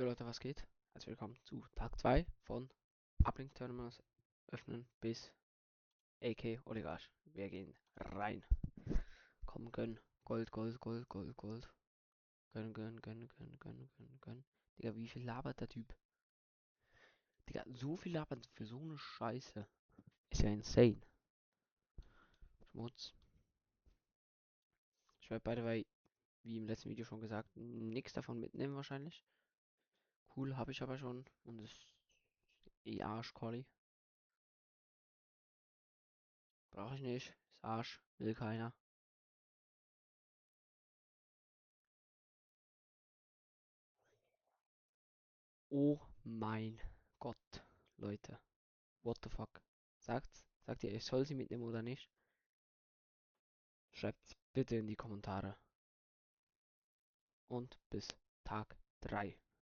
Jo Leute, was geht? Herzlich willkommen zu Tag 2 von Uplink Terminals öffnen bis AK Oligarch. Wir gehen rein. Komm, gönn. Gold, Gold, Gold, Gold, Gold. Gönn, gönn, gönn, gönn, gönn, gönn, gönn. Digga, wie viel labert der Typ? Digga, so viel labert für so eine Scheiße. Ist ja insane. Schmutz. Ich werde by the way, wie im letzten Video schon gesagt, nichts davon mitnehmen wahrscheinlich. Cool, habe ich aber schon. Und ist eh Arsch-Colli. Brauche ich nicht. Ist Arsch. Will keiner. Oh mein Gott, Leute. What the fuck? Sagt ihr, ich soll sie mitnehmen oder nicht? Schreibt's bitte in die Kommentare. Und bis Tag 3.